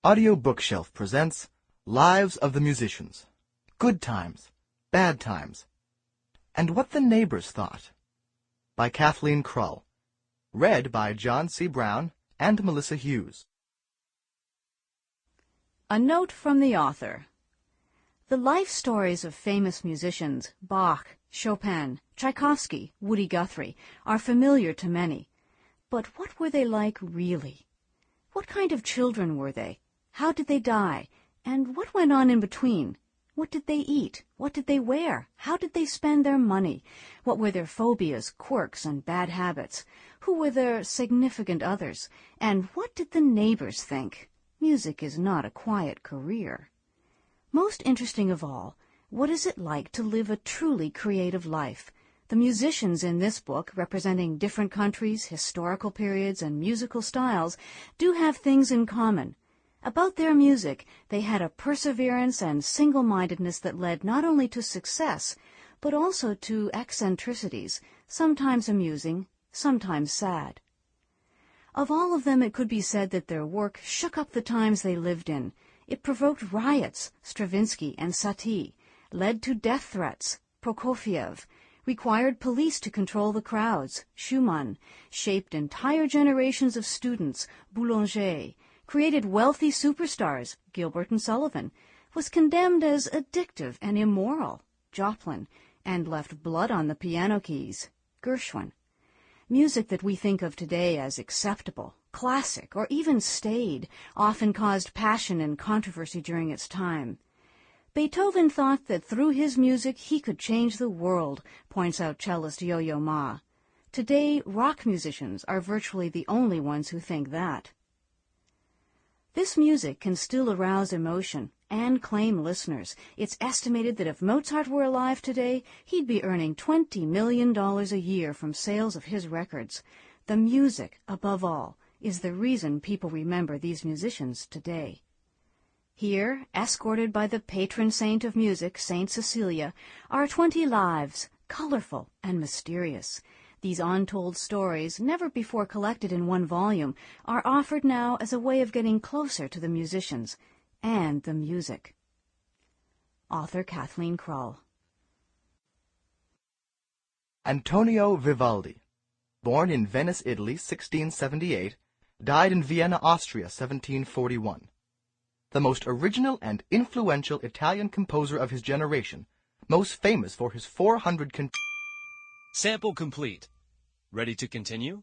Audio Bookshelf presents Lives of the Musicians, Good Times, Bad Times, and What the Neighbors Thought, by Kathleen Krull, read by John C. Brown and Melissa Hughes. A note from the author. The life stories of famous musicians, Bach, Chopin, Tchaikovsky, Woody Guthrie, are familiar to many. But what were they like really? What kind of children were they? How did they die? And what went on in between? What did they eat? What did they wear? How did they spend their money? What were their phobias, quirks, and bad habits? Who were their significant others? And what did the neighbors think? Music is not a quiet career. Most interesting of all, what is it like to live a truly creative life? The musicians in this book, representing different countries, historical periods, and musical styles, do have things in common. About their music, they had a perseverance and single-mindedness that led not only to success, but also to eccentricities, sometimes amusing, sometimes sad. Of all of them, it could be said that their work shook up the times they lived in. It provoked riots, Stravinsky and Satie, led to death threats, Prokofiev, required police to control the crowds, Schumann, shaped entire generations of students, Boulanger, created wealthy superstars, Gilbert and Sullivan, was condemned as addictive and immoral, Joplin, and left blood on the piano keys, Gershwin. Music that we think of today as acceptable, classic, or even staid, often caused passion and controversy during its time. Beethoven thought that through his music he could change the world, points out cellist Yo-Yo Ma. Today, rock musicians are virtually the only ones who think that. This music can still arouse emotion and claim listeners. It's estimated that if Mozart were alive today, he'd be earning $20 million a year from sales of his records. The music, above all, is the reason people remember these musicians today. Here, escorted by the patron saint of music, Saint Cecilia, are 20 lives, colorful and mysterious. These untold stories, never before collected in one volume, are offered now as a way of getting closer to the musicians and the music. Author Kathleen Krull. Antonio Vivaldi, born in Venice, Italy, 1678, died in Vienna, Austria, 1741. The most original and influential Italian composer of his generation, most famous for his 400 Sample complete. Ready to continue?